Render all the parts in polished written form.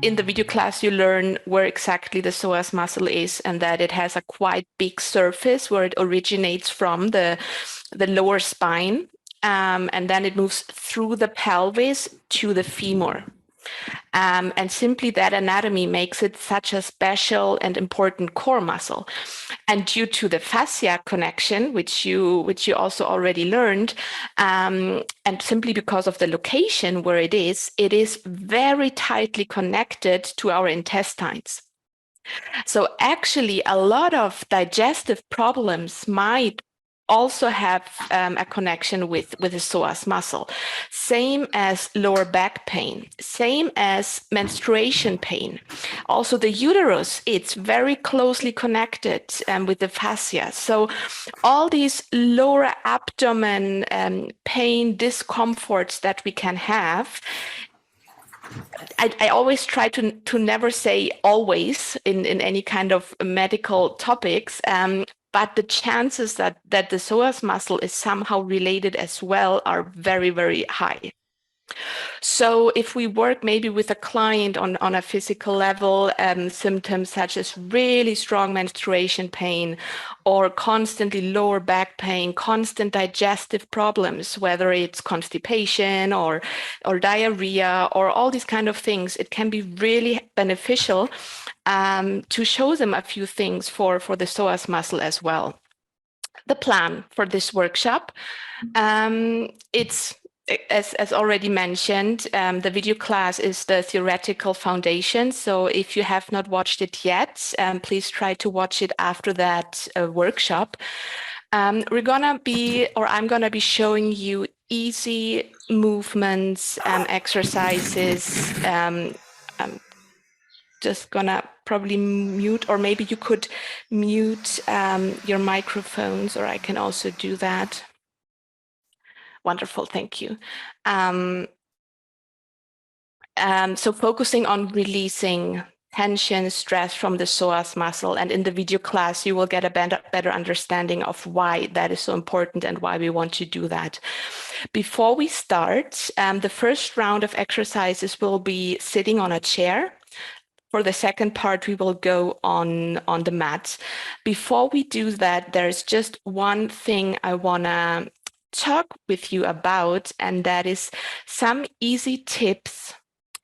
in the video class, you learn where exactly the psoas muscle is, and that it has a quite big surface where it originates from the lower spine, and then it moves through the pelvis to the femur. And simply that anatomy makes it such a special and important core muscle. And due to the fascia connection, which you also already learned, and simply because of the location where it is very tightly connected to our intestines. So actually, a lot of digestive problems might also have a connection with the psoas muscle. Same as lower back pain, same as menstruation pain. Also the uterus, it's very closely connected with the fascia. So all these lower abdomen pain, discomforts that we can have, I always try to never say always in any kind of medical topics, but the chances that the psoas muscle is somehow related as well are very, very high. So if we work maybe with a client on a physical level, symptoms such as really strong menstruation pain or constantly lower back pain, constant digestive problems, whether it's constipation or diarrhea or all these kind of things, it can be really beneficial to show them a few things for the psoas muscle as well. The plan for this workshop, it's as already mentioned, the video class is the theoretical foundation. So if you have not watched it yet, please try to watch it after that workshop. I'm gonna be showing you easy movements, exercises. Just gonna probably mute, or maybe you could mute your microphones, or I can also do that. Wonderful, thank you. So focusing on releasing tension, stress from the psoas muscle. And in the video class, you will get a better understanding of why that is so important and why we want to do that. Before we start, the first round of exercises will be sitting on a chair. For the second part, we will go on the mat. Before we do that, there's just one thing I want to talk with you about, and that is some easy tips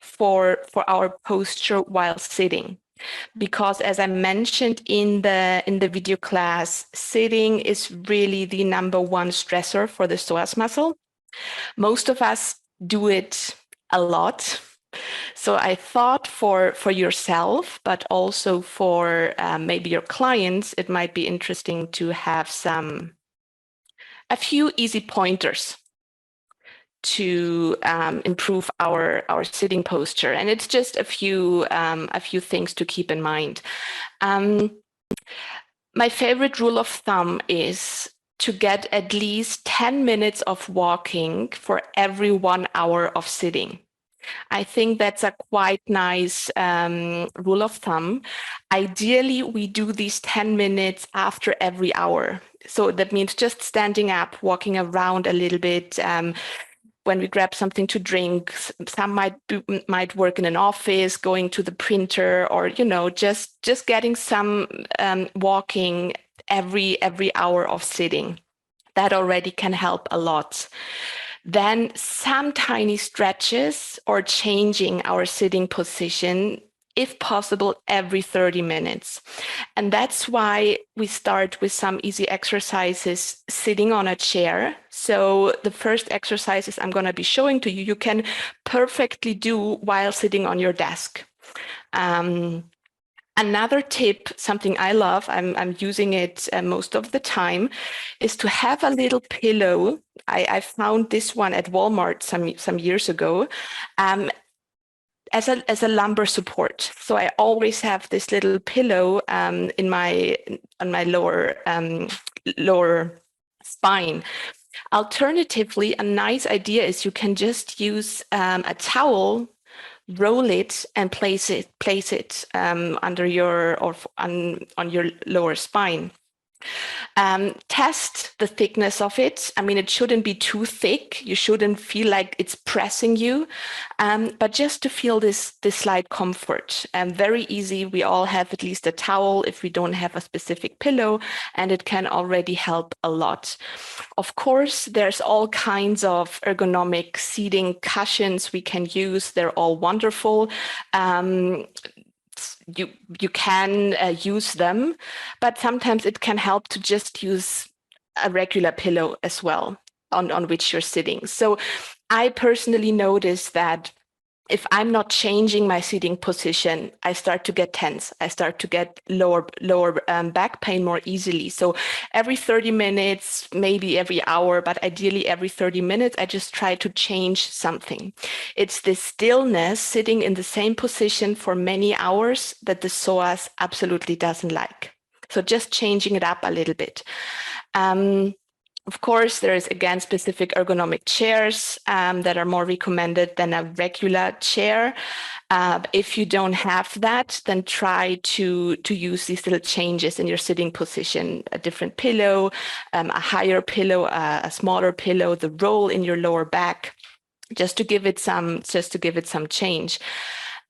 for our posture while sitting. Because as I mentioned in the video class, sitting is really the #1 stressor for the psoas muscle. Most of us do it a lot. So I thought for yourself, but also for maybe your clients, it might be interesting to have a few easy pointers to improve our sitting posture. And it's just a few things to keep in mind. My favorite rule of thumb is to get at least 10 minutes of walking for every 1 hour of sitting. I think that's a quite nice rule of thumb. Ideally, we do these 10 minutes after every hour. So that means just standing up, walking around a little bit. When we grab something to drink, some might work in an office, going to the printer, or just getting some walking every hour of sitting. That already can help a lot. Then some tiny stretches or changing our sitting position, if possible, every 30 minutes. And that's why we start with some easy exercises sitting on a chair. So the first exercises I'm going to be showing to you, you can perfectly do while sitting on your desk. Another tip, something I love, I'm using it most of the time, is to have a little pillow. I found this one at Walmart some years ago as a lumbar support. So I always have this little pillow on my lower spine. Alternatively, a nice idea is you can just use a towel, roll it, and place it under your on your lower spine. Test the thickness of it. I mean, it shouldn't be too thick. You shouldn't feel like it's pressing you, but just to feel this slight comfort. Very easy. We all have at least a towel if we don't have a specific pillow, and it can already help a lot. Of course, there's all kinds of ergonomic seating cushions we can use. They're all wonderful. You can use them, but sometimes it can help to just use a regular pillow as well on which you're sitting. So I personally notice that if I'm not changing my seating position, I start to get tense. I start to get lower back pain more easily. So every 30 minutes, maybe every hour, but ideally every 30 minutes, I just try to change something. It's this stillness sitting in the same position for many hours that the psoas absolutely doesn't like. So just changing it up a little bit. Of course, there is, again, specific ergonomic chairs that are more recommended than a regular chair. If you don't have that, then try to use these little changes in your sitting position: a different pillow, a higher pillow, a smaller pillow, the roll in your lower back, just to give it some change.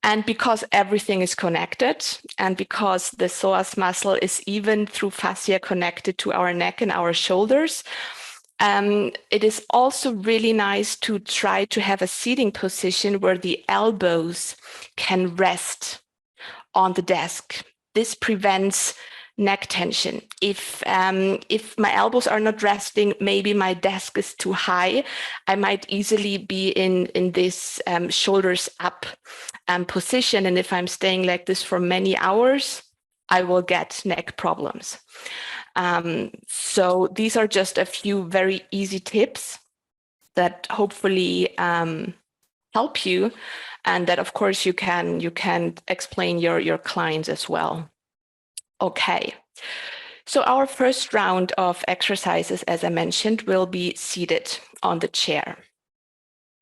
And because everything is connected, and because the psoas muscle is even through fascia connected to our neck and our shoulders, it is also really nice to try to have a seating position where the elbows can rest on the desk. This prevents neck tension. If my elbows are not resting, maybe my desk is too high, I might easily be in this shoulders up position. And if I'm staying like this for many hours, I will get neck problems. So these are just a few very easy tips that hopefully help you, and that of course you can explain your clients as well. Okay, so our first round of exercises, as I mentioned, will be seated on the chair.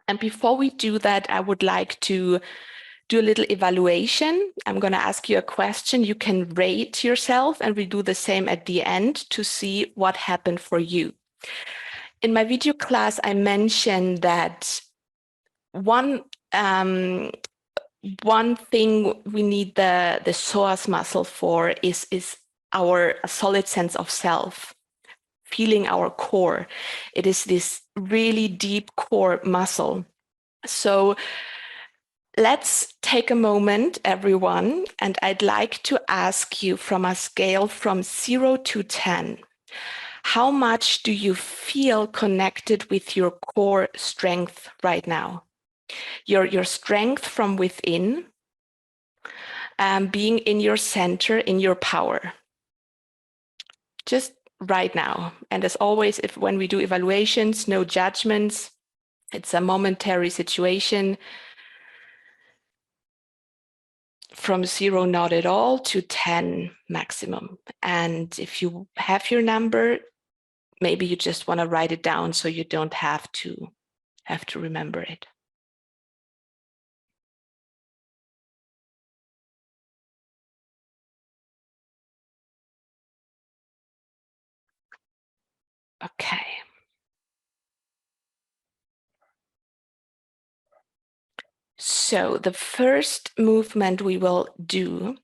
And before we do that, I would like to do a little evaluation. I'm going to ask you a question. You can rate yourself, and we do the same at the end to see what happened for you. In my video class, I mentioned that one thing we need the psoas muscle for is our solid sense of self, feeling our core. It is this really deep core muscle. So let's take a moment, everyone, and I'd like to ask you, from a scale from 0 to 10, how much do you feel connected with your core strength right now? Your strength from within, being in your center, in your power. Just right now. And as always, when we do evaluations, no judgments. It's a momentary situation. From 0, not at all, to 10 maximum. And if you have your number, maybe you just want to write it down so you don't have to remember it. Okay. So the first movement we will do,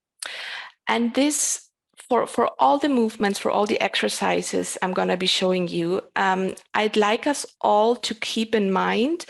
and this for all the movements, for all the exercises I'm going to be showing you, I'd like us all to keep in mind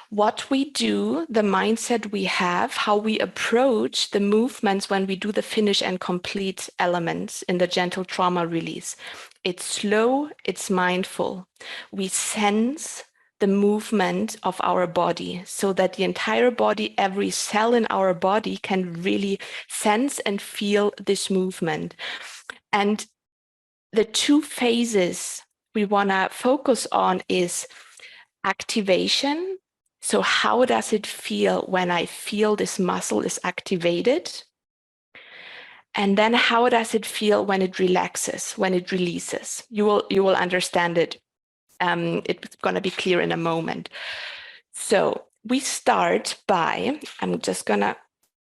what we do, the mindset we have, how we approach the movements when we do the finish and complete elements in the gentle trauma release. It's slow, it's mindful. We sense the movement of our body so that the entire body, every cell in our body can really sense and feel this movement. And the two phases we want to focus on is activation. So how does it feel when I feel this muscle is activated? And then how does it feel when it relaxes, when it releases? You will understand it. It's going to be clear in a moment. So we start by, I'm just going to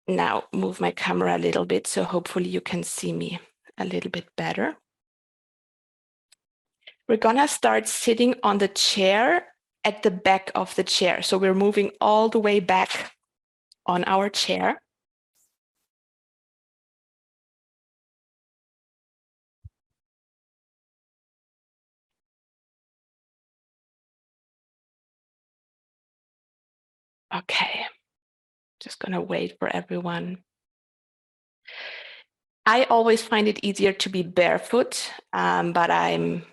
now move my camera a little bit, so hopefully you can see me a little bit better. We're gonna start sitting on the chair at the back of the chair. So we're moving all the way back on our chair. Okay, just gonna wait for everyone. I always find it easier to be barefoot, but I'm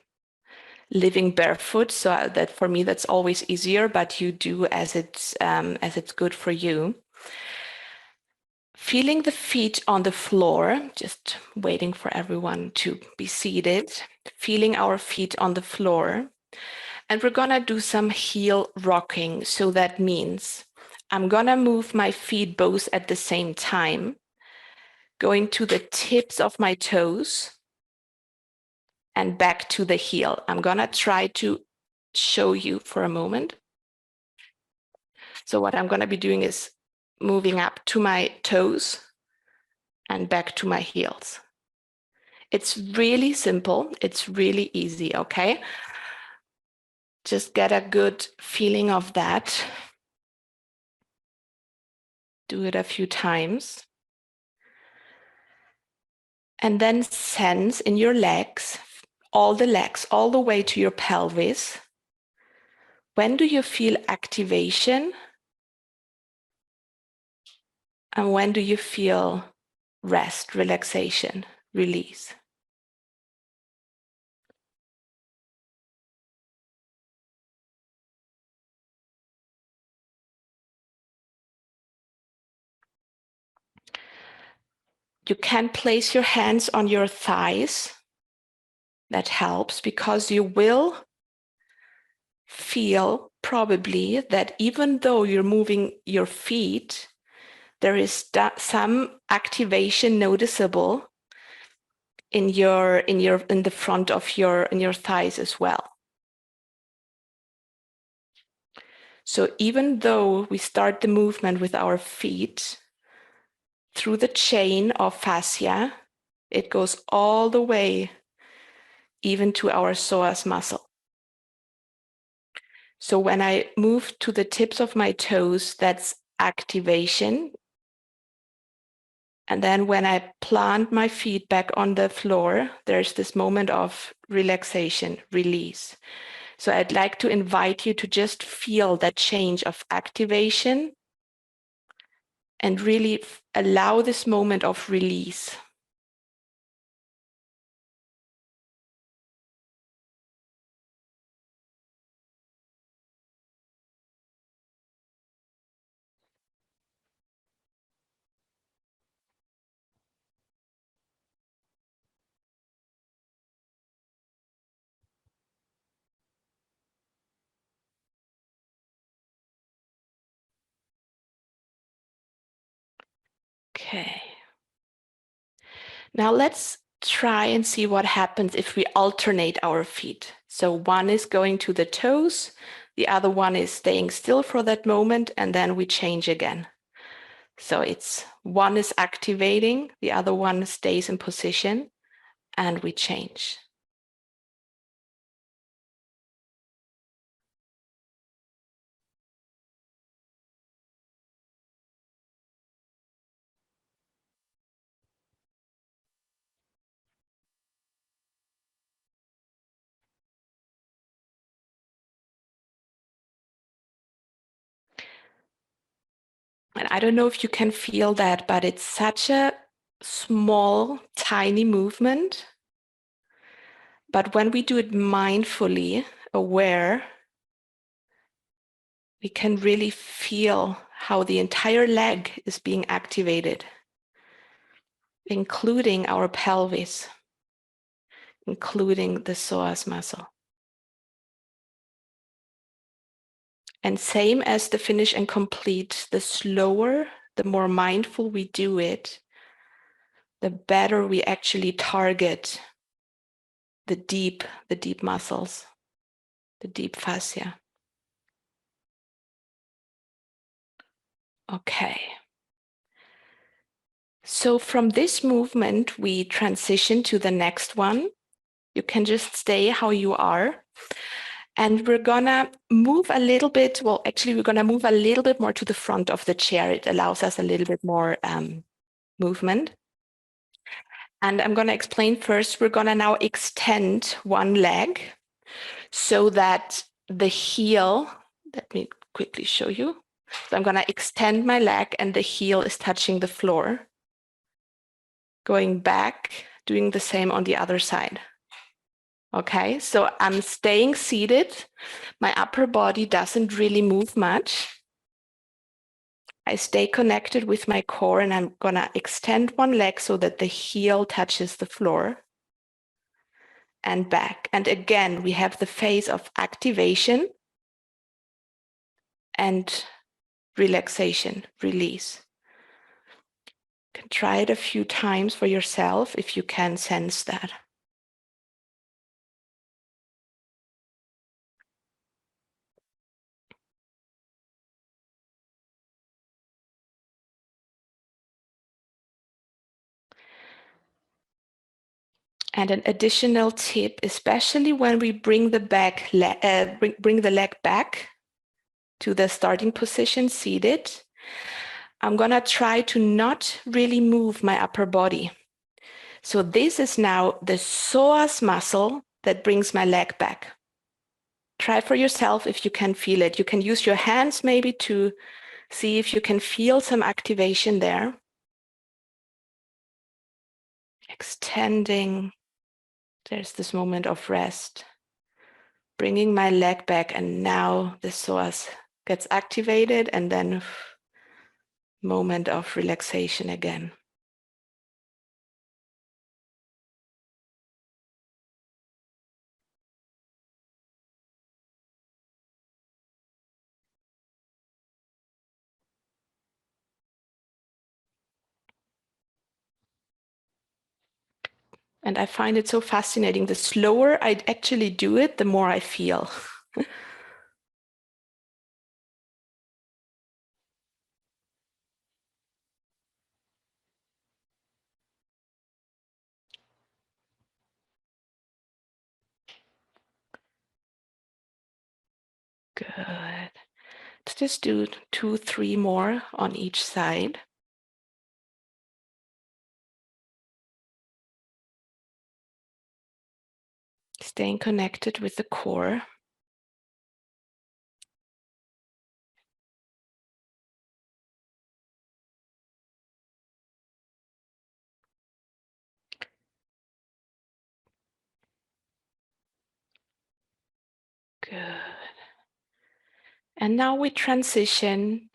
living barefoot, so that for me that's always easier. But you do as it's good for you. Feeling the feet on the floor, just waiting for everyone to be seated. Feeling our feet on the floor, and we're gonna do some heel rocking. So that means I'm gonna move my feet both at the same time, going to the tips of my toes and back to the heel. I'm gonna try to show you for a moment. So what I'm gonna be doing is moving up to my toes and back to my heels. It's really simple. It's really easy, okay? Just get a good feeling of that. Do it a few times. And then sense in your legs, all the way to your pelvis. When do you feel activation? And when do you feel rest, relaxation, release? You can place your hands on your thighs. That helps because you will feel probably that even though you're moving your feet, there is some activation noticeable in the front of your thighs as well. So even though we start the movement with our feet through the chain of fascia, it goes all the way even to our psoas muscle. So when I move to the tips of my toes, that's activation. And then when I plant my feet back on the floor, there's this moment of relaxation, release. So I'd like to invite you to just feel that change of activation and really allow this moment of release. Okay. Now let's try and see what happens if we alternate our feet. So one is going to the toes, the other one is staying still for that moment, and then we change again. So it's one is activating, the other one stays in position, and we change. And I don't know if you can feel that, but it's such a small, tiny movement. But when we do it mindfully, aware, we can really feel how the entire leg is being activated, including our pelvis, including the psoas muscle. And same as the finish and complete, the slower, the more mindful we do it, the better we actually target the deep muscles, the deep fascia. Okay. So from this movement, we transition to the next one. You can just stay how you are. And we're gonna move a little bit, well, actually, we're gonna move a little bit more to the front of the chair. It allows us a little bit more movement. And I'm gonna explain first, we're gonna now extend one leg so that the heel, let me quickly show you. So I'm gonna extend my leg and the heel is touching the floor. Going back, doing the same on the other side. Okay, so I'm staying seated. My upper body doesn't really move much. I stay connected with my core and I'm gonna extend one leg so that the heel touches the floor and back. And again, we have the phase of activation and relaxation, release. You can try it a few times for yourself if you can sense that. And an additional tip, especially when we bring the bring the leg back to the starting position, seated, I'm gonna try to not really move my upper body. So this is now the psoas muscle that brings my leg back. Try for yourself if you can feel it. You can use your hands maybe to see if you can feel some activation there. Extending. There's this moment of rest. Bringing my leg back, and now the psoas gets activated, and then moment of relaxation again. And I find it so fascinating. The slower I actually do it, the more I feel. Good. Let's just do 2, 3 more on each side. Staying connected with the core. Good. And now we transition,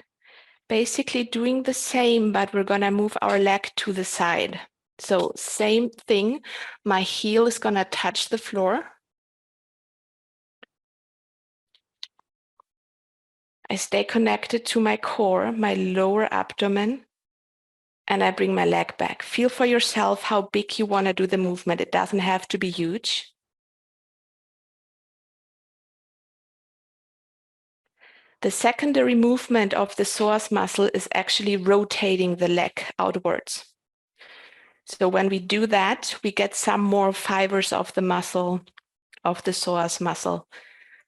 basically doing the same, but we're gonna move our leg to the side. So same thing, my heel is gonna touch the floor. I stay connected to my core, my lower abdomen, and I bring my leg back. Feel for yourself how big you wanna do the movement. It doesn't have to be huge. The secondary movement of the psoas muscle is actually rotating the leg outwards. So when we do that, we get some more fibers of the muscle, of the psoas muscle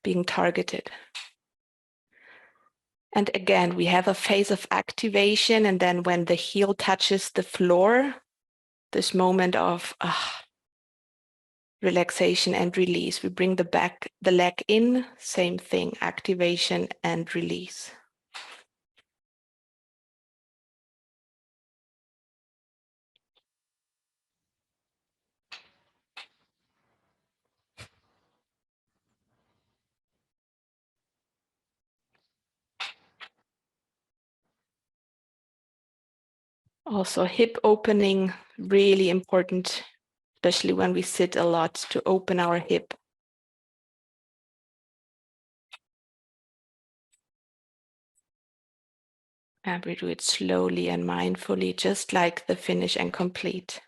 being targeted. And again, we have a phase of activation, and then when the heel touches the floor, this moment of relaxation and release. We bring the leg in, same thing, activation and release. Also hip opening, really important, especially when we sit a lot, to open our hip. And we do it slowly and mindfully, just like the finish and complete.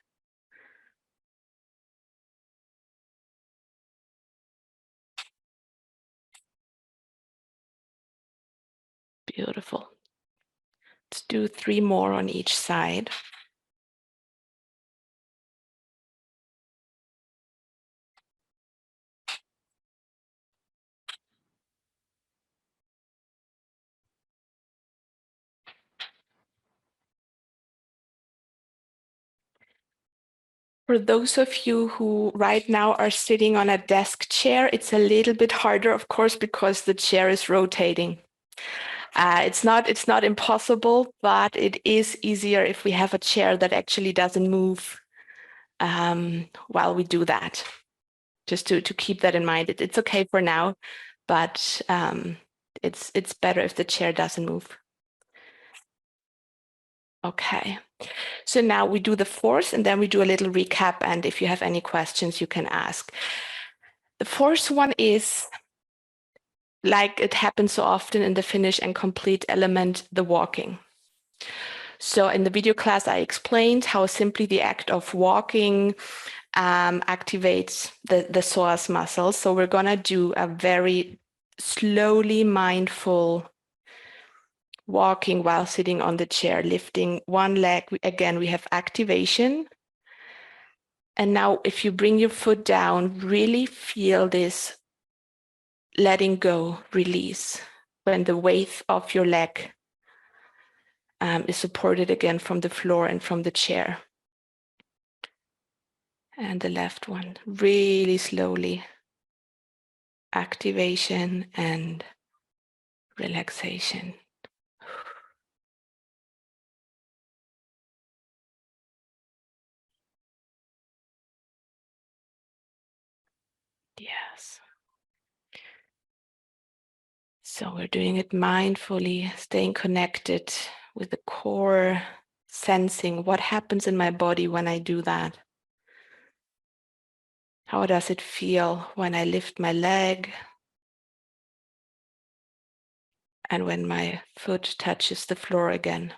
Beautiful. Let's do 3 more on each side. For those of you who right now are sitting on a desk chair, it's a little bit harder, of course, because the chair is rotating. It's not impossible, but it is easier if we have a chair that actually doesn't move while we do that. Just to keep that in mind. It's okay for now, but it's better if the chair doesn't move. Okay. So now we do the fourth, and then we do a little recap. And if you have any questions, you can ask. The fourth one is, like it happens so often in the finish and complete element, the walking. So in the video class, I explained how simply the act of walking activates the psoas muscles. So we're going to do a very slowly mindful walking while sitting on the chair, lifting one leg. Again, we have activation. And now if you bring your foot down, really feel this letting go, release, when the weight of your leg is supported again from the floor and from the chair. And the left one, really slowly, activation and relaxation. Yes. So we're doing it mindfully, staying connected with the core, sensing what happens in my body when I do that. How does it feel when I lift my leg and when my foot touches the floor again?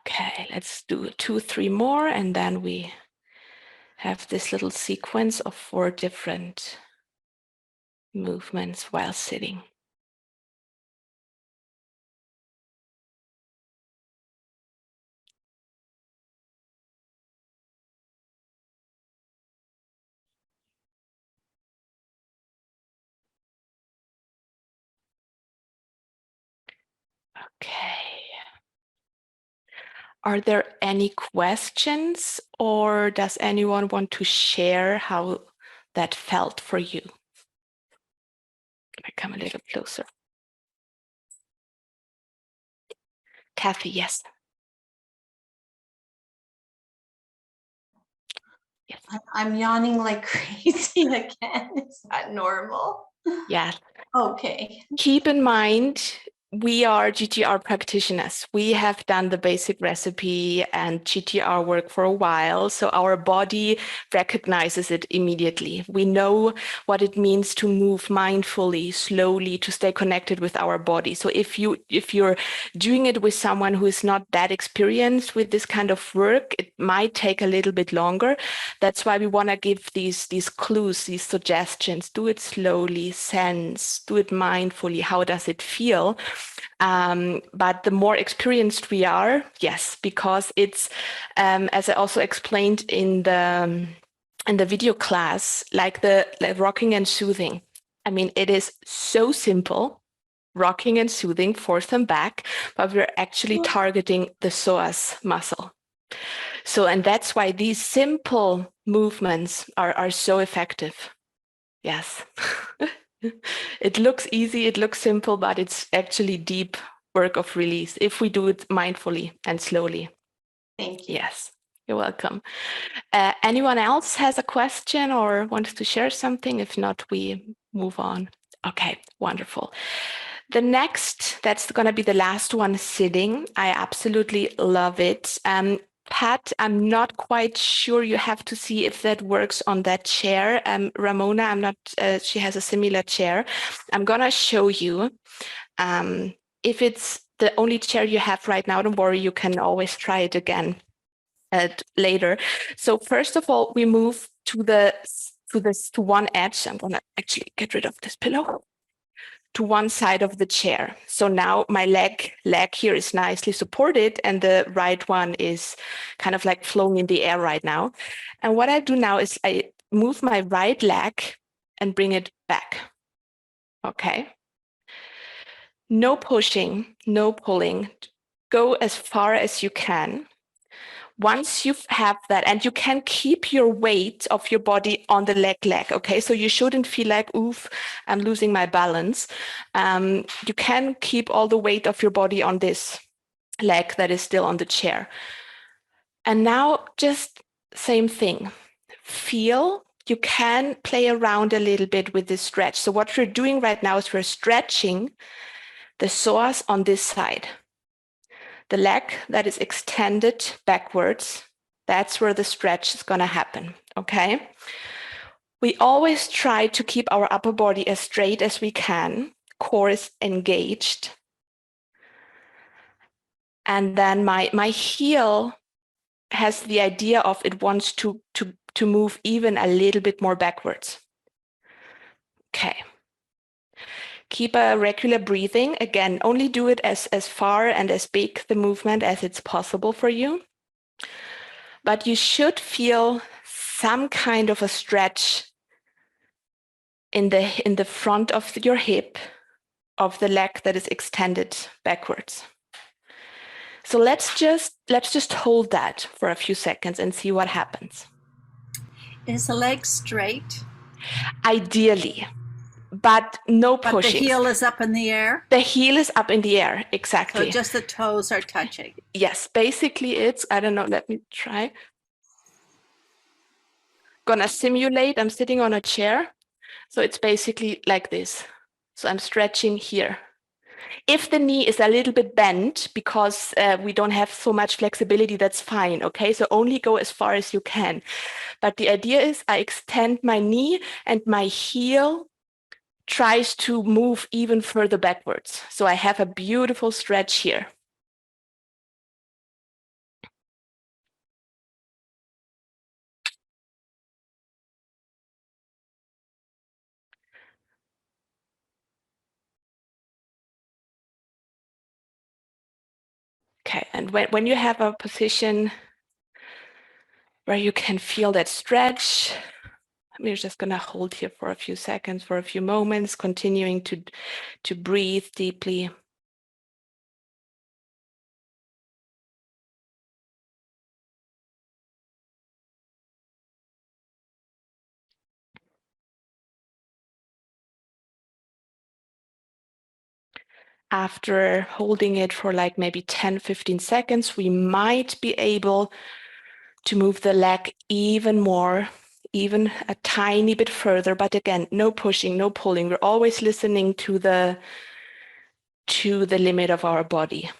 Okay, let's do 2, 3 more, and then we have this little sequence of 4 different movements while sitting. Okay. Are there any questions, or does anyone want to share how that felt for you? Can I come a little closer? Kathy, yes. Yes. I'm yawning like crazy again. Is that normal? Yes. Okay. Keep in mind, we are GTR practitioners. We have done the basic recipe and GTR work for a while, so our body recognizes it immediately. We know what it means to move mindfully, slowly, to stay connected with our body. So if you're doing it with someone who is not that experienced with this kind of work, it might take a little bit longer. That's why we want to give these clues, these suggestions. Do it slowly, sense, do it mindfully. How does it feel? But the more experienced we are, yes, because it's, as I also explained in the video class, like the rocking and soothing. I mean, it is so simple, rocking and soothing, forth and back, but we're actually targeting the psoas muscle. So, and that's why these simple movements are so effective. Yes. It looks easy, it looks simple, but it's actually deep work of release if we do it mindfully and slowly. Thank you. Yes, you're welcome. Anyone else has a question or wants to share something? If not, we move on. Okay, wonderful. The next, that's going to be the last one, sitting. I absolutely love it. Pat, I'm not quite sure. You have to see if that works on that chair. Ramona, I'm not, she has a similar chair. I'm going to show you. If it's the only chair you have right now, don't worry, you can always try it again later. So first of all, we move to one edge. I'm going to actually get rid of this pillow. to one side of the chair. So now my leg here is nicely supported and the right one is kind of like flowing in the air right now. And what I do now is I move my right leg and bring it back. Okay. No pushing, no pulling. Go as far as you can. Once you have that, and you can keep your weight of your body on the leg, okay? So you shouldn't feel like, oof, I'm losing my balance. You can keep all the weight of your body on this leg that is still on the chair. And now just same thing. Feel, you can play around a little bit with this stretch. So what we're doing right now is we're stretching the psoas on this side. The leg that is extended backwards, that's where the stretch is going to happen, okay? We always try to keep our upper body as straight as we can, core is engaged. And then my heel has the idea of it wants to move even a little bit more backwards. Okay. Keep a regular breathing. Again, only do it as far and as big the movement as it's possible for you. But you should feel some kind of a stretch in the front of your hip of the leg that is extended backwards. So let's just hold that for a few seconds and see what happens. Is the leg straight? Ideally, but no pushing. But the heel is up in the air? The heel is up in the air, exactly. So just the toes are touching? Yes, basically it's, I don't know, let me try. Gonna simulate, I'm sitting on a chair. So it's basically like this. So I'm stretching here. If the knee is a little bit bent because we don't have so much flexibility, that's fine, okay? So only go as far as you can. But the idea is I extend my knee and my heel tries to move even further backwards. So I have a beautiful stretch here. Okay, and when you have a position where you can feel that stretch, we're just going to hold here for a few seconds, for a few moments, continuing to breathe deeply. After holding it for like maybe 10, 15 seconds, we might be able to move the leg even more, even a tiny bit further. But again, no pushing, no pulling. We're always listening to the limit of our body.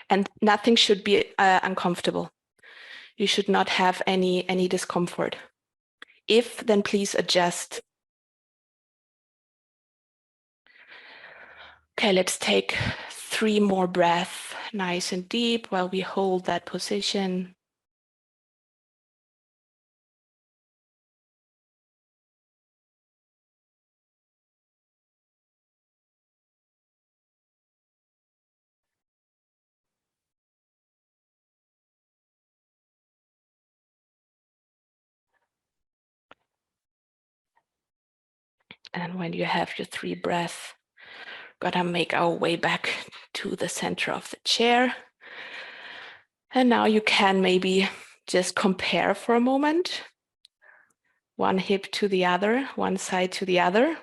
And nothing should be uncomfortable. You should not have any discomfort. If, then please adjust. Okay, let's take 3 more breaths, nice and deep, while we hold that position. And when you have your 3 breaths, gotta make our way back to the center of the chair. And now you can maybe just compare for a moment. One hip to the other, one side to the other.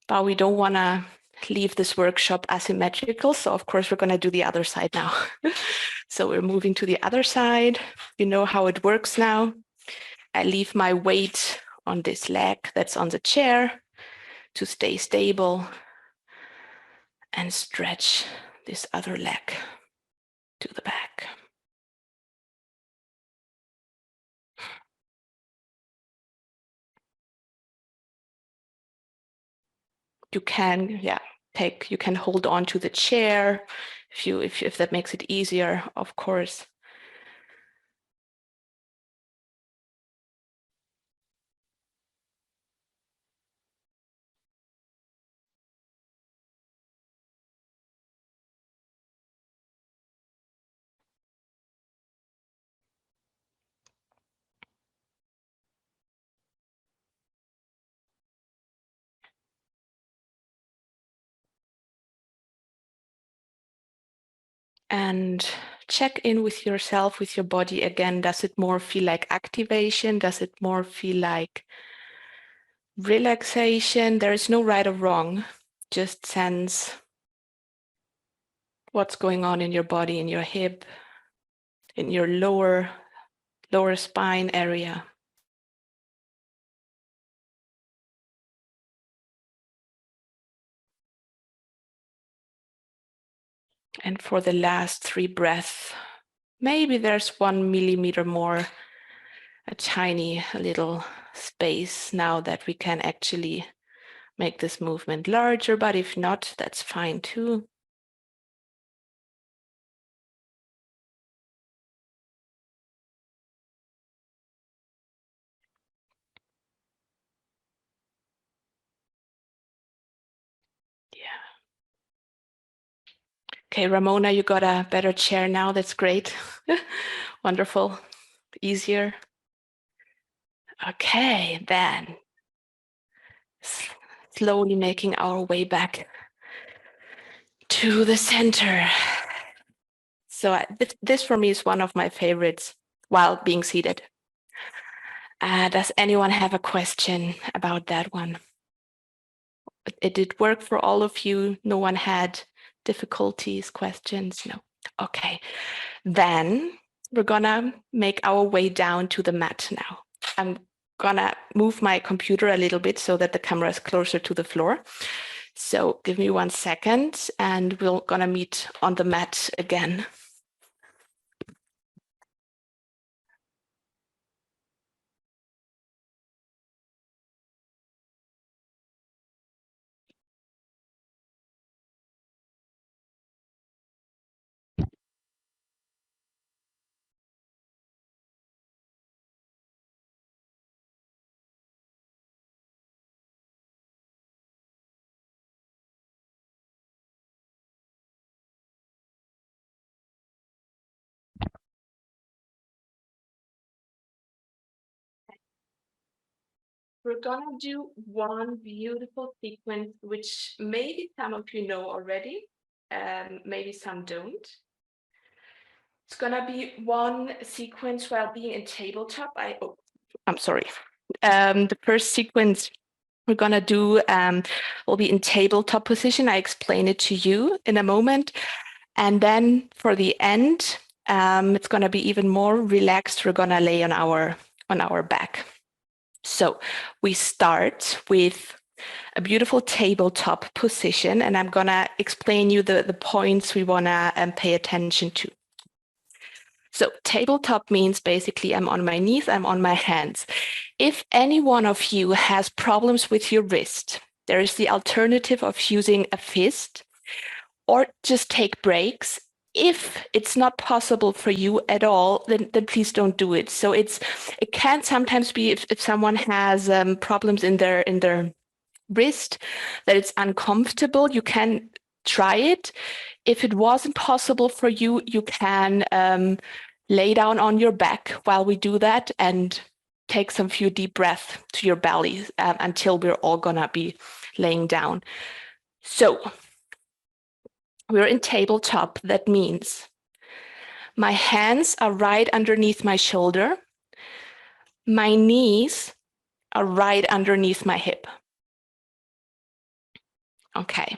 But we don't want to leave this workshop asymmetrical. So of course, we're going to do the other side now. So we're moving to the other side. You know how it works now. I leave my weight on this leg that's on the chair to stay stable and stretch this other leg to the back. You can, you can hold on to the chair if that makes it easier, of course. And check in with yourself, with your body again. Does it more feel like activation? Does it more feel like relaxation? There is no right or wrong. Just sense what's going on in your body, in your hip, in your lower spine area. And for the last 3 breaths, maybe there's 1 millimeter more, a tiny little space now that we can actually make this movement larger, but if not, that's fine too. Yeah. Okay, Ramona, you got a better chair now. That's great. Wonderful. Easier. Okay, then slowly making our way back to the center. So this for me is one of my favorites while being seated. Does anyone have a question about that one? It did work for all of you. No one had difficulties, questions? No. Okay. Then we're gonna make our way down to the mat now. I'm gonna move my computer a little bit so that the camera is closer to the floor. So give me 1 second and we're gonna meet on the mat again. We're gonna do one beautiful sequence, which maybe some of you know already, maybe some don't. It's gonna be one sequence while being in tabletop. I'm sorry. The first sequence we're gonna do will be in tabletop position. I explain it to you in a moment. And then for the end, it's gonna be even more relaxed. We're gonna lay on our back. So we start with a beautiful tabletop position, and I'm gonna explain you the points we wanna pay attention to. So tabletop means basically I'm on my knees, I'm on my hands. If any one of you has problems with your wrist, there is the alternative of using a fist or just take breaks. If it's not possible for you at all, then please don't do it. So it can sometimes be if someone has problems in their wrist, that it's uncomfortable, you can try it. If it wasn't possible for you, you can lay down on your back while we do that and take some few deep breaths to your belly until we're all gonna be laying down. So we're in tabletop. That means my hands are right underneath my shoulder. My knees are right underneath my hip. Okay.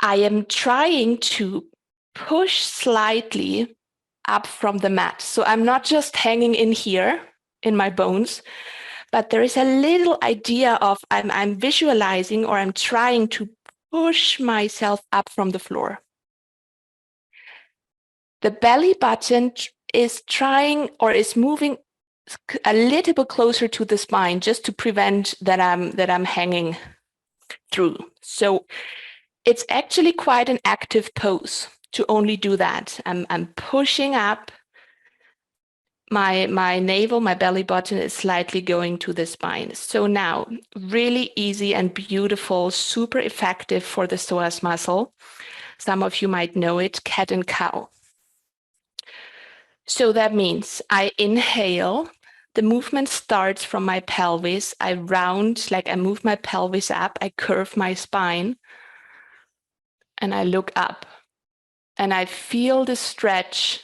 I am trying to push slightly up from the mat. So I'm not just hanging in here in my bones, but there is a little idea of I'm visualizing or I'm trying to push myself up from the floor. The belly button is trying or is moving a little bit closer to the spine just to prevent that I'm hanging through. So it's actually quite an active pose to only do that. I'm pushing up. My navel, my belly button is slightly going to the spine. So now, really easy and beautiful, super effective for the psoas muscle. Some of you might know it, cat and cow. So that means I inhale, the movement starts from my pelvis. I round, like I move my pelvis up, I curve my spine, and I look up. And I feel the stretch,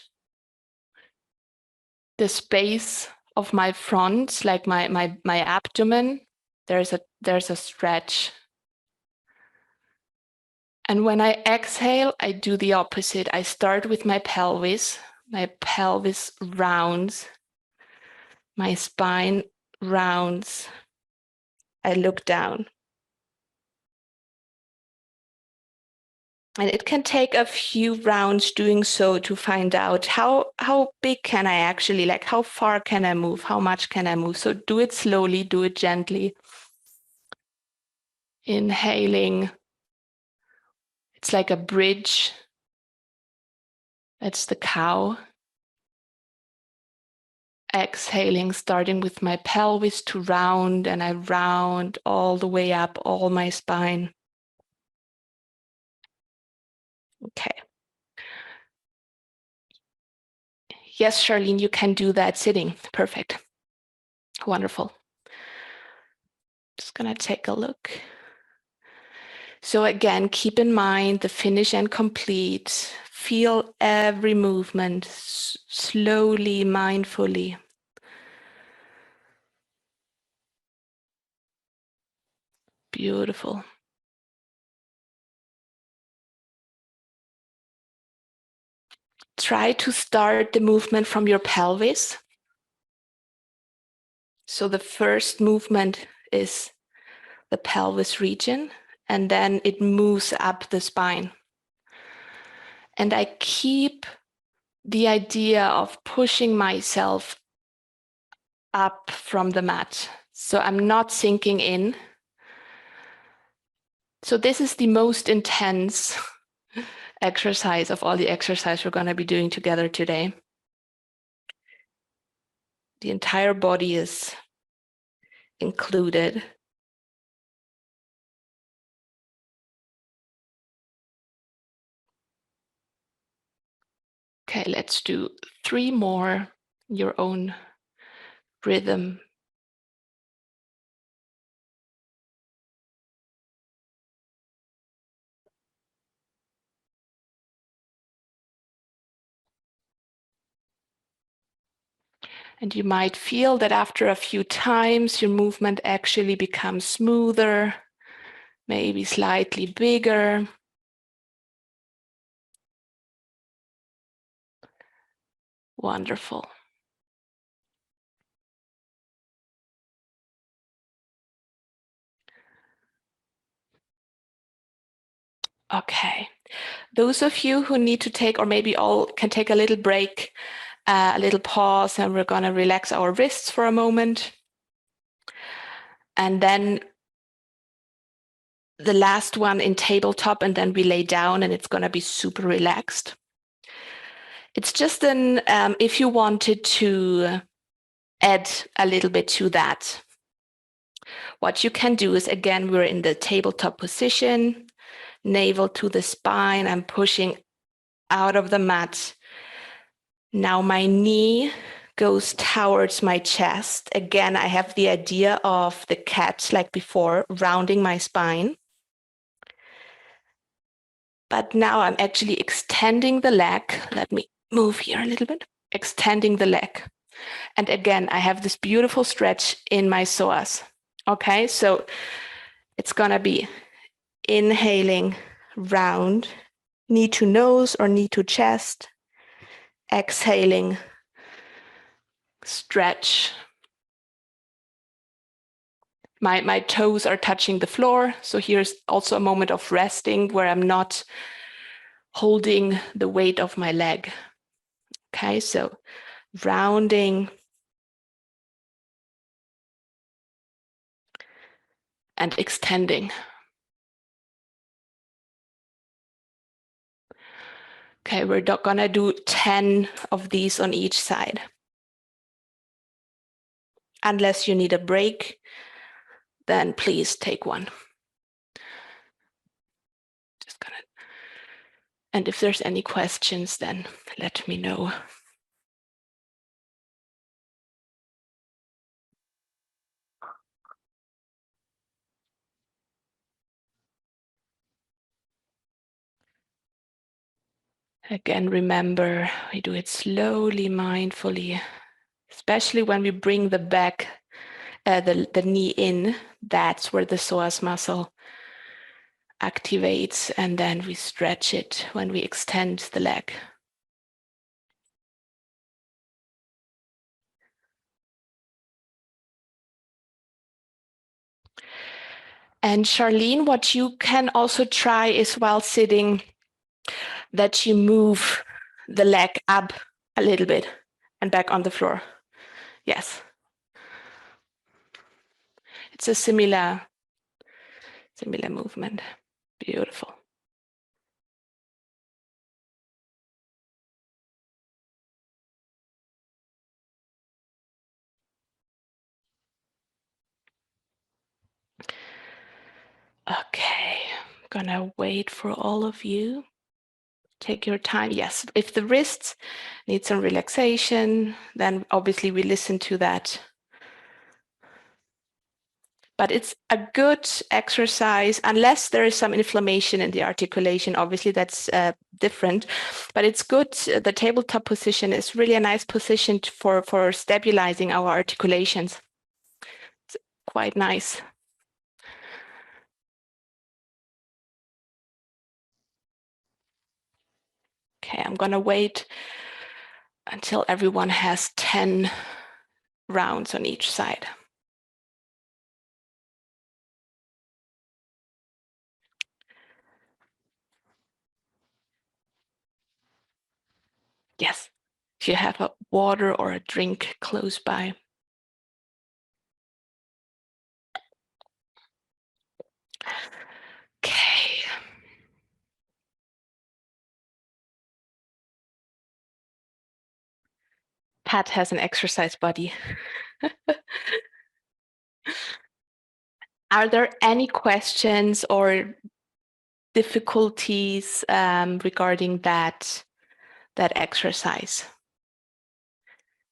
the space of my front, like my abdomen. There's a stretch. And when I exhale, I do the opposite. I start with my pelvis. My pelvis rounds. My spine rounds. I look down. And it can take a few rounds doing so to find out how big can I actually, like how far can I move? How much can I move? So do it slowly, do it gently. Inhaling. It's like a bridge. That's the cow. Exhaling, starting with my pelvis to round, and I round all the way up, all my spine. Okay. Yes, Charlene, you can do that sitting. Perfect. Wonderful. Just gonna take a look. So again, keep in mind the finish and complete. Feel every movement slowly, mindfully. Beautiful. Try to start the movement from your pelvis. So the first movement is the pelvis region, and then it moves up the spine. And I keep the idea of pushing myself up from the mat. So I'm not sinking in. So this is the most intense exercise of all the exercise we're going to be doing together today. The entire body is included. Okay, let's do 3 more, your own rhythm. And you might feel that after a few times, your movement actually becomes smoother, maybe slightly bigger. Wonderful. Okay. Those of you who need to take, or maybe all can take a little break, a little pause, and we're going to relax our wrists for a moment. And then the last one in tabletop, and then we lay down and it's going to be super relaxed. It's just if you wanted to add a little bit to that, what you can do is, again, we're in the tabletop position, navel to the spine. I'm pushing out of the mat. Now my knee goes towards my chest. Again, I have the idea of the cat like before, rounding my spine. But now I'm actually extending the leg. Let me move here a little bit. Extending the leg. And again, I have this beautiful stretch in my psoas. Okay, so it's going to be inhaling, round, knee to nose or knee to chest. Exhaling, stretch. My toes are touching the floor. So here's also a moment of resting where I'm not holding the weight of my leg. Okay, so rounding and extending. Okay, we're gonna do 10 of these on each side. Unless you need a break, then please take one. Just gonna, and if there's any questions, then let me know. Again, remember, we do it slowly, mindfully, especially when we bring the back, the knee in. That's where the psoas muscle activates, and then we stretch it when we extend the leg. And Charlene, what you can also try is while sitting that you move the leg up a little bit and back on the floor. Yes. It's a similar movement. Beautiful. Okay, I'm gonna wait for all of you. Take your time. Yes, if the wrists need some relaxation, then obviously we listen to that. But it's a good exercise, unless there is some inflammation in the articulation. Obviously, that's different, but it's good. The tabletop position is really a nice position for stabilizing our articulations. It's quite nice. Okay, I'm gonna wait until everyone has 10 rounds on each side. Yes, if you have a water or a drink close by. Okay. Pat has an exercise buddy. Are there any questions or difficulties regarding that exercise?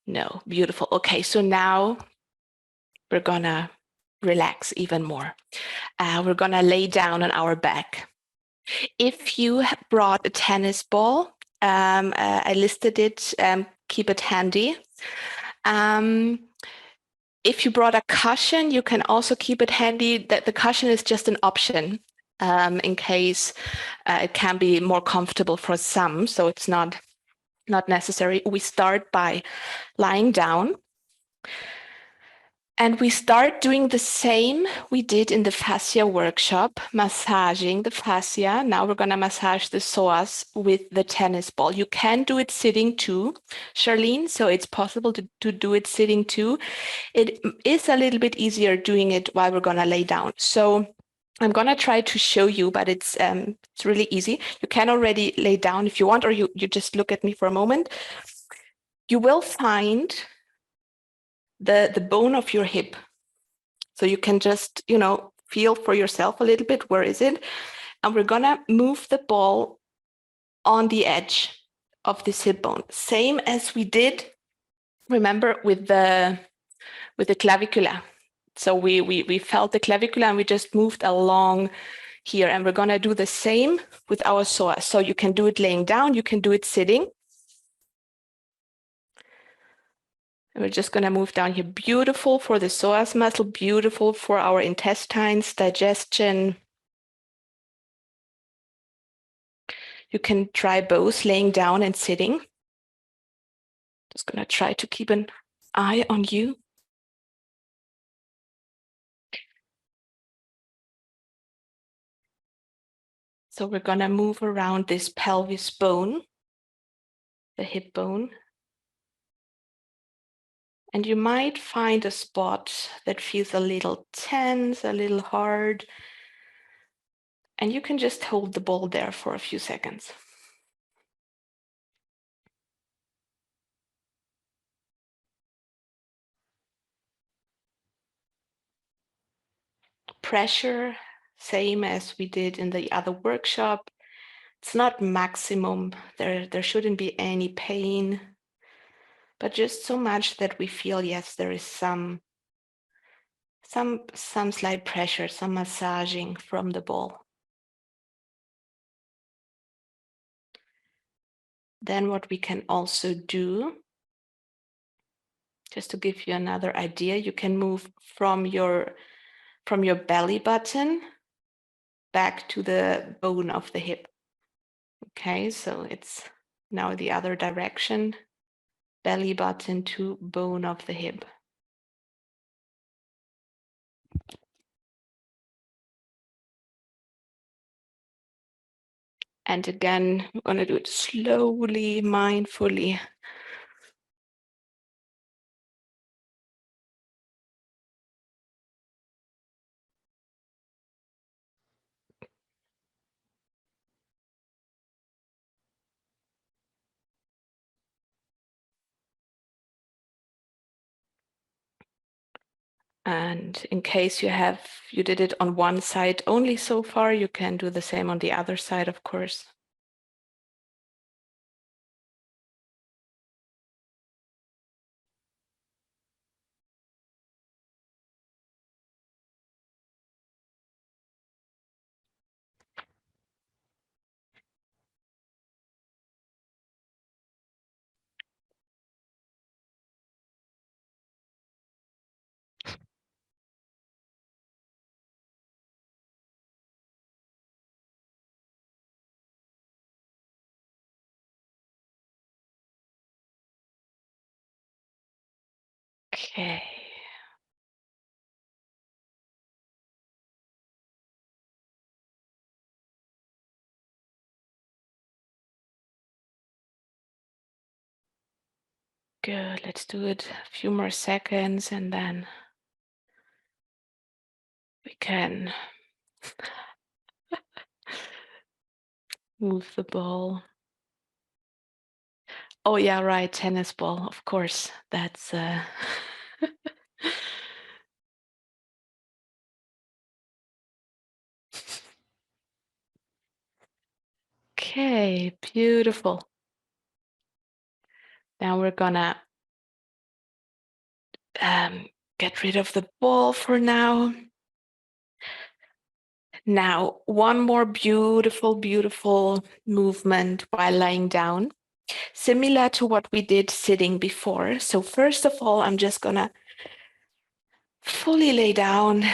No, beautiful. Okay, so now we're gonna relax even more. We're gonna lay down on our back. If you brought a tennis ball, I listed it, keep it handy. If you brought a cushion, you can also keep it handy. That the cushion is just an option in case it can be more comfortable for some, so it's not necessary. We start by lying down. And we start doing the same we did in the fascia workshop, massaging the fascia. Now we're going to massage the psoas with the tennis ball. You can do it sitting too, Charlene, so it's possible to do it sitting too. It is a little bit easier doing it while we're going to lay down. So I'm going to try to show you, but it's really easy. You can already lay down if you want, or you just look at me for a moment. You will find the bone of your hip. So you can just, feel for yourself a little bit, where is it? And we're gonna move the ball on the edge of this hip bone. Same as we did, remember, with the clavicula. So we felt the clavicula and we just moved along here, and we're gonna do the same with our psoas. So you can do it laying down, you can do it sitting. And we're just going to move down here. Beautiful for the psoas muscle, beautiful for our intestines, digestion. You can try both laying down and sitting. Just going to try to keep an eye on you. So we're going to move around this pelvis bone, the hip bone. And you might find a spot that feels a little tense, a little hard. And you can just hold the ball there for a few seconds. Pressure, same as we did in the other workshop. It's not maximum. There shouldn't be any pain, but just so much that we feel, yes, there is some slight pressure, some massaging from the ball. Then what we can also do, just to give you another idea, you can move from your belly button back to the bone of the hip. Okay, so it's now the other direction, belly button to bone of the hip. And again, we're going to do it slowly, mindfully. And in case you did it on one side only so far, you can do the same on the other side, of course. Okay. Good. Let's do it a few more seconds and then we can move the ball. Oh yeah, right, tennis ball, of course. That's okay, beautiful. Now we're gonna get rid of the ball for now. Now, one more beautiful, beautiful movement while lying down, similar to what we did sitting before. So first of all, I'm just gonna fully lay down.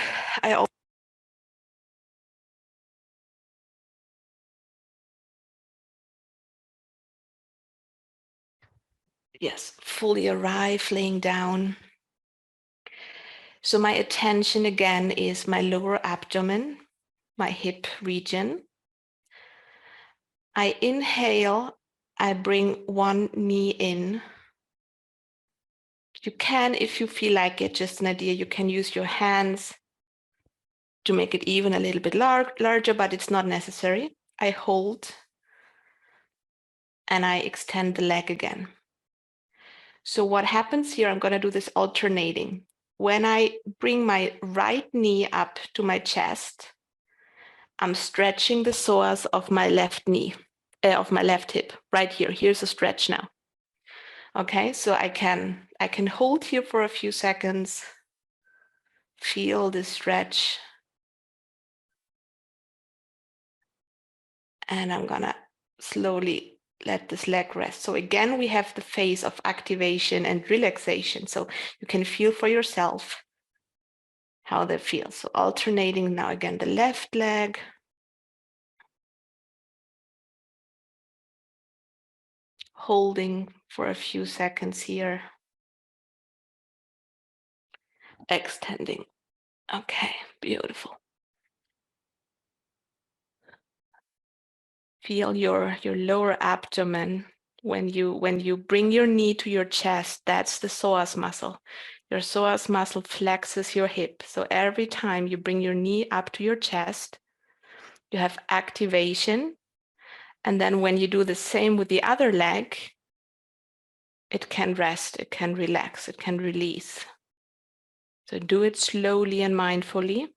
Yes, fully arrive laying down. So my attention again is my lower abdomen, my hip region. I inhale, I bring one knee in. You can, if you feel like it, just an idea, you can use your hands to make it even a little bit larger, but it's not necessary. I hold and I extend the leg again. So what happens here, I'm going to do this alternating. When I bring my right knee up to my chest, I'm stretching the psoas of my left knee, of my left hip, right here. Here's a stretch now. Okay, so I can hold here for a few seconds, feel the stretch, and I'm gonna slowly let this leg rest. So again, we have the phase of activation and relaxation. So you can feel for yourself how that feels. So alternating now again, the left leg. Holding for a few seconds here. Extending. Okay, beautiful. Feel your lower abdomen. When you bring your knee to your chest, that's the psoas muscle. Your psoas muscle flexes your hip. So every time you bring your knee up to your chest, you have activation. And then when you do the same with the other leg, it can rest, it can relax, it can release. So do it slowly and mindfully.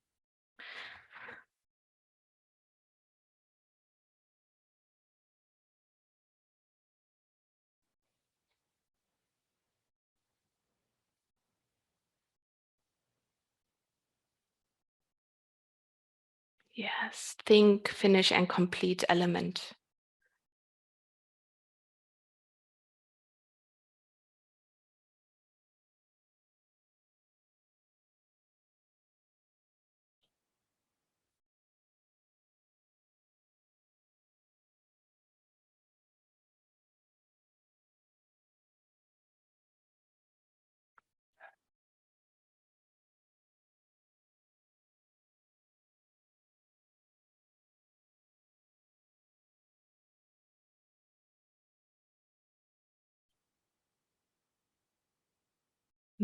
Yes, think, finish, and complete element.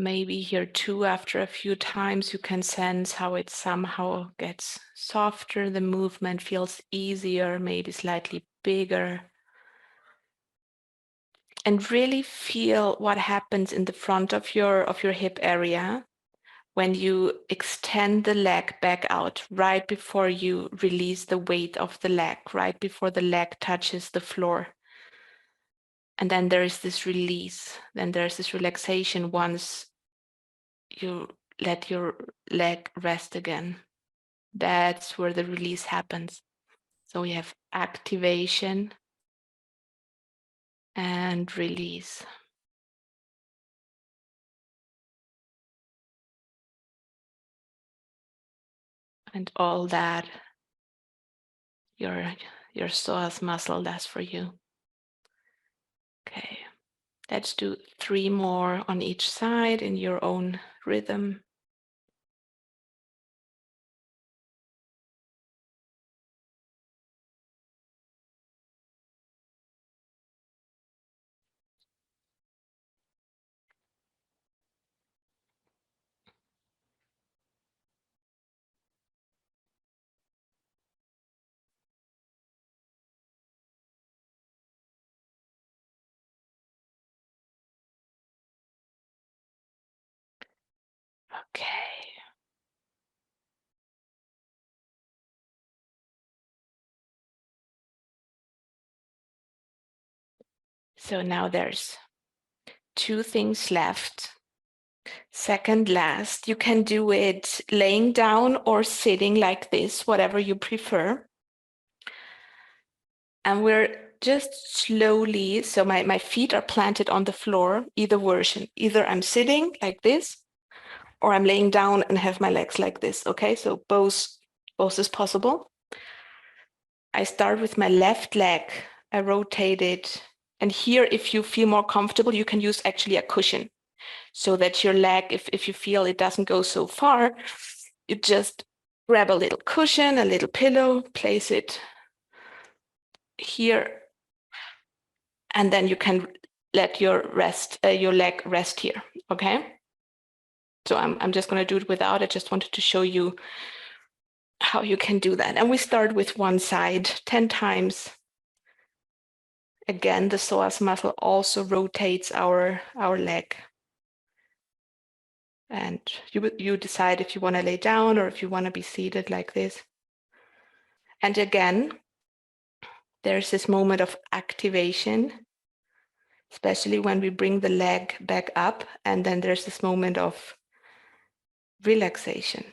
Maybe here too, after a few times, you can sense how it somehow gets softer. The movement feels easier, maybe slightly bigger. And really feel what happens in the front of your hip area when you extend the leg back out right before you release the weight of the leg, right before the leg touches the floor. And then there is this release, then there's this relaxation once you let your leg rest again. That's where the release happens. So we have activation and release. And all that your psoas muscle does for you. Okay, let's do 3 more on each side in your own rhythm. Okay. So now there's 2 things left. Second last, you can do it laying down or sitting like this, whatever you prefer. And we're just slowly, so my feet are planted on the floor, either version. Either I'm sitting like this, or I'm laying down and have my legs like this, okay? So both is possible. I start with my left leg, I rotate it. And here, if you feel more comfortable, you can use actually a cushion so that your leg, if you feel it doesn't go so far, you just grab a little cushion, a little pillow, place it here, and then you can let your leg rest here, okay? So I'm just going to do it without. I just wanted to show you how you can do that. And we start with one side 10 times. Again, the psoas muscle also rotates our leg. And you decide if you want to lay down or if you want to be seated like this. And again, there's this moment of activation, especially when we bring the leg back up, and then there's this moment of relaxation.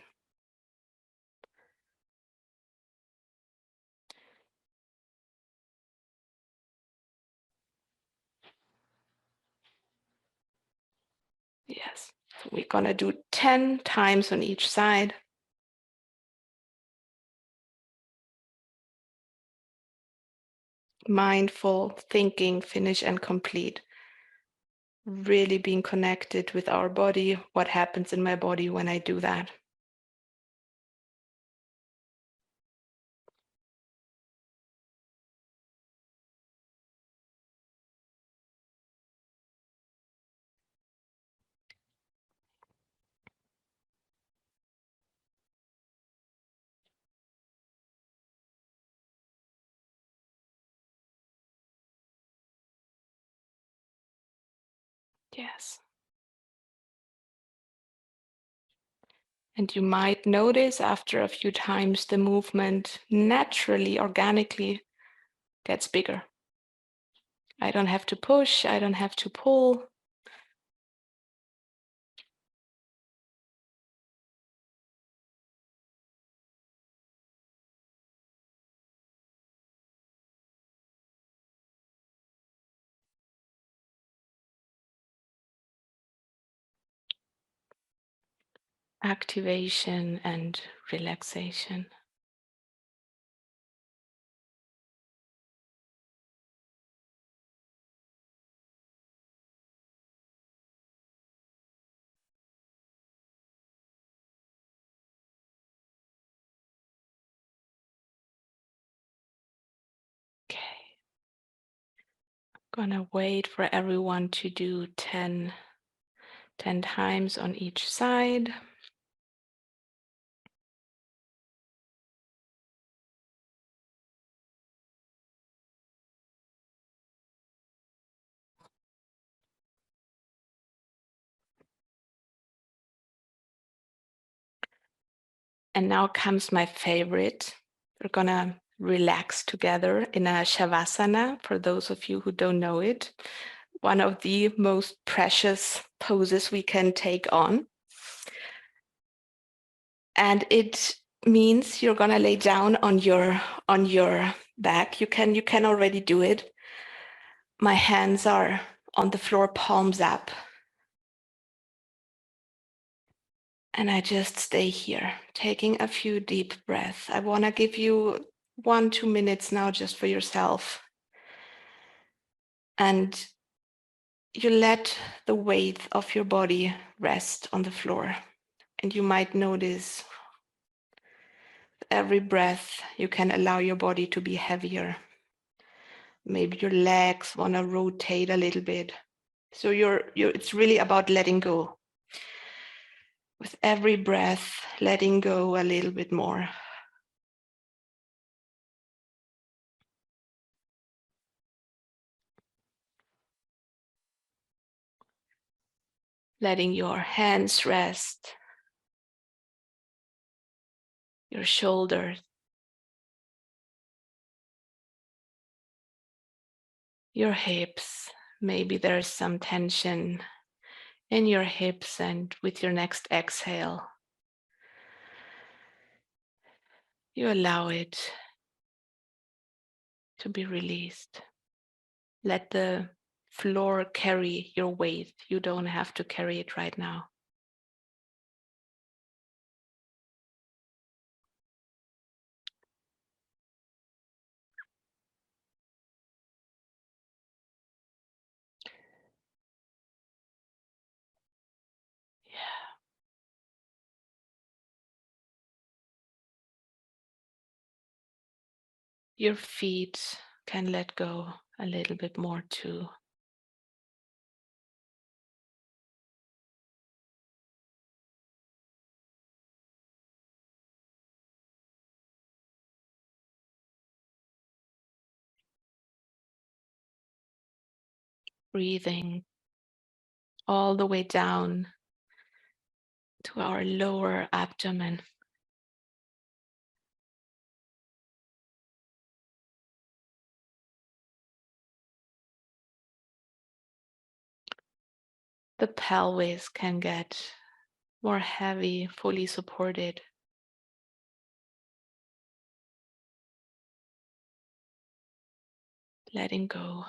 Yes, so we're gonna do 10 times on each side. Mindful thinking, finish and complete. Really being connected with our body, what happens in my body when I do that. Yes. And you might notice after a few times the movement naturally, organically gets bigger. I don't have to push, I don't have to pull. Activation and relaxation. Okay. I'm gonna wait for everyone to do 10 10 times on each side. And now comes my favorite. We're gonna relax together in a Shavasana, for those of you who don't know it. One of the most precious poses we can take on. And it means you're gonna lay down on your back. You can already do it. My hands are on the floor, palms up. And I just stay here, taking a few deep breaths. I want to give you 1-2 minutes now just for yourself. And you let the weight of your body rest on the floor. And you might notice every breath you can allow your body to be heavier. Maybe your legs want to rotate a little bit. So it's really about letting go. With every breath, letting go a little bit more. Letting your hands rest, your shoulders, your hips. Maybe there's some tension in your hips, and with your next exhale, you allow it to be released. Let the floor carry your weight. You don't have to carry it right now. Your feet can let go a little bit more too. Breathing all the way down to our lower abdomen. The pelvis can get more heavy, fully supported. Letting go.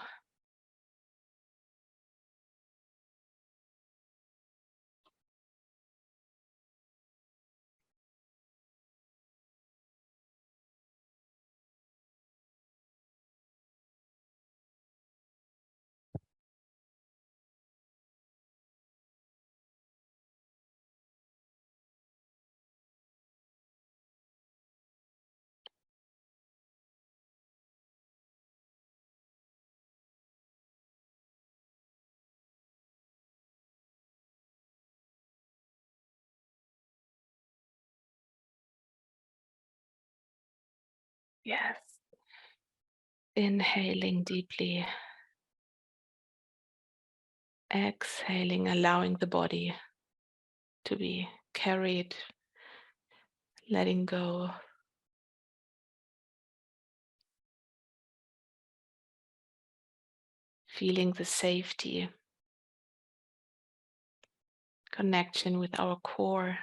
Yes. Inhaling deeply. Exhaling, allowing the body to be carried. Letting go. Feeling the safety. Connection with our core.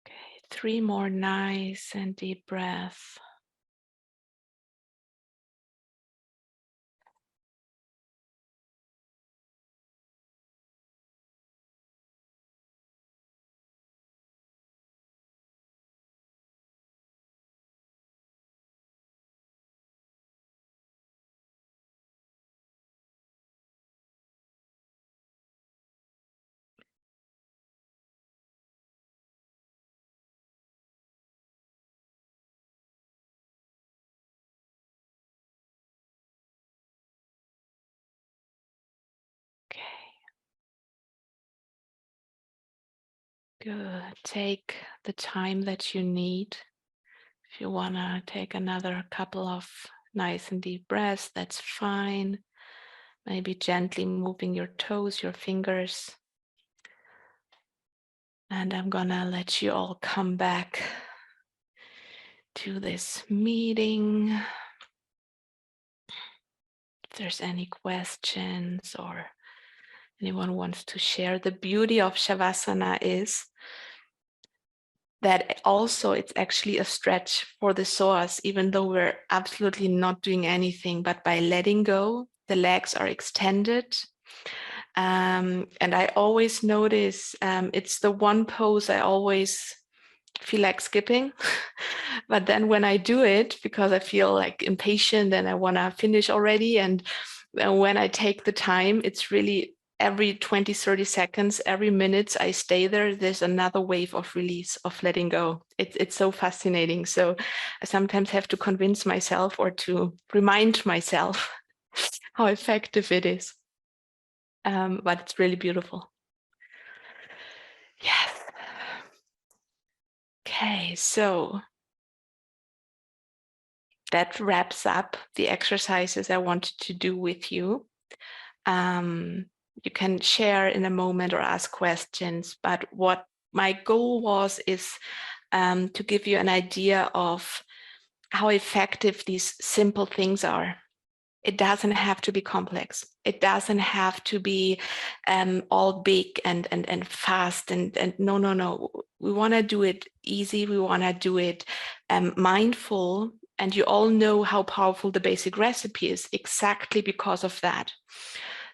Okay, 3 more nice and deep breaths. Good. Take the time that you need. If you want to take another couple of nice and deep breaths, that's fine. Maybe gently moving your toes, your fingers. And I'm gonna let you all come back to this meeting. If there's any questions or anyone wants to share, the beauty of Shavasana is that also it's actually a stretch for the psoas, even though we're absolutely not doing anything, but by letting go, the legs are extended. And I always notice it's the one pose I always feel like skipping. But then when I do it, because I feel like impatient and I want to finish already, and when I take the time, it's really every 20, 30 seconds, every minute I stay there, there's another wave of release, of letting go. It's so fascinating. So I sometimes have to convince myself or to remind myself how effective it is. But it's really beautiful. Yes. Okay, so that wraps up the exercises I wanted to do with you. You can share in a moment or ask questions, but what my goal was is to give you an idea of how effective these simple things are. It doesn't have to be complex. It doesn't have to be all big and fast and no. We want to do it easy. We want to do it mindful. And you all know how powerful the basic recipe is exactly because of that.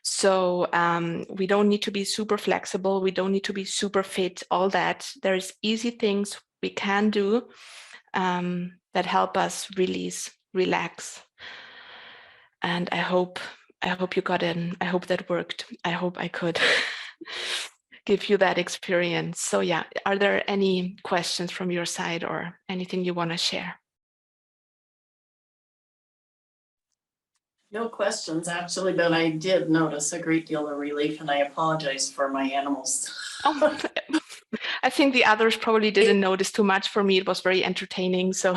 So we don't need to be super flexible. We don't need to be super fit, all that. There's easy things we can do that help us release, relax. And I hope you got in. I hope that worked. I hope I could give you that experience. So yeah, are there any questions from your side or anything you want to share? No questions, actually, but I did notice a great deal of relief, and I apologize for my animals. Oh, I think the others probably didn't notice too much. For me, it was very entertaining. So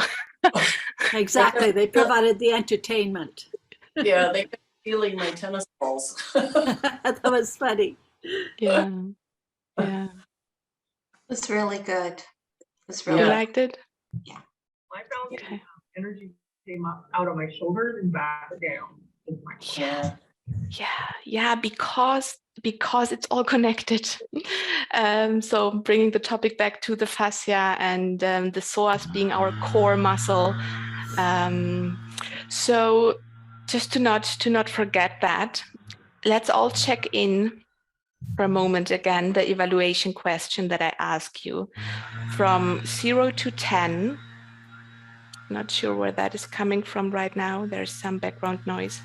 Exactly. They provided the entertainment. Yeah, they kept feeling my tennis balls. That was funny. yeah. It's really good. It's You really Yeah. liked it? I found Okay. energy came up out of my shoulders and back down. Yeah. Yeah, because it's all connected. So bringing the topic back to the fascia and the psoas being our core muscle. So just to not forget that, let's all check in for a moment again, the evaluation question that I ask you from 0 to 10. Not sure where that is coming from right now. There's some background noise.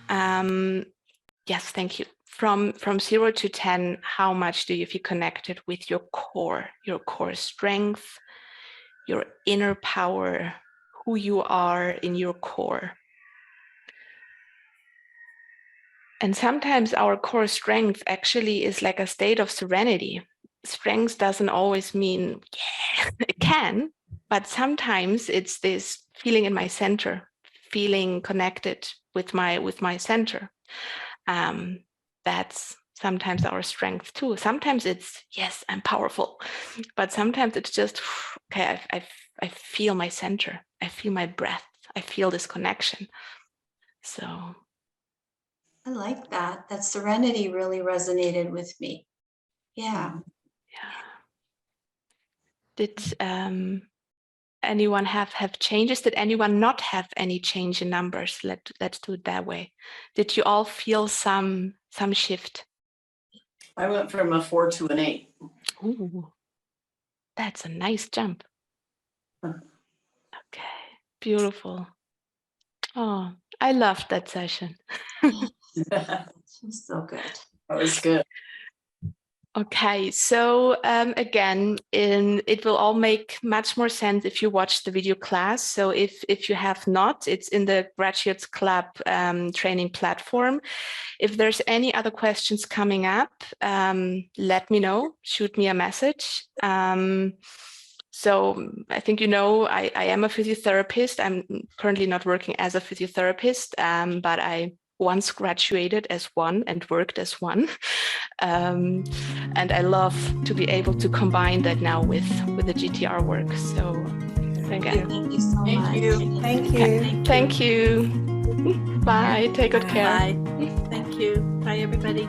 Yes, thank you. From 0 to 10, how much do you feel connected with your core strength, your inner power, who you are in your core? And sometimes our core strength actually is like a state of serenity. Strength doesn't always mean, yeah, it can, but sometimes it's this feeling in my center, feeling connected with my center. That's sometimes our strength too. Sometimes it's, yes, I'm powerful, but sometimes it's just, okay, I feel my center. I feel my breath. I feel this connection. So I like that. That serenity really resonated with me. Yeah. Did anyone have changes? Did anyone not have any change in numbers? Let's do it that way. Did you all feel some shift? I went from a 4 to an 8. Ooh, that's a nice jump. Okay, beautiful. Oh, I loved that session. That It's so good. was good. Okay, so again, it will all make much more sense if you watch the video class. So if you have not, it's in the Graduates Club training platform. If there's any other questions coming up, let me know, shoot me a message. So I think I am a physiotherapist. I'm currently not working as a physiotherapist, but I once graduated as one and worked as one. And I love to be able to combine that now with the GTR work. So again, Thank you so Thank much. you. Thank you. thank you. Bye. Take good care. Bye. Thank you. Bye, everybody.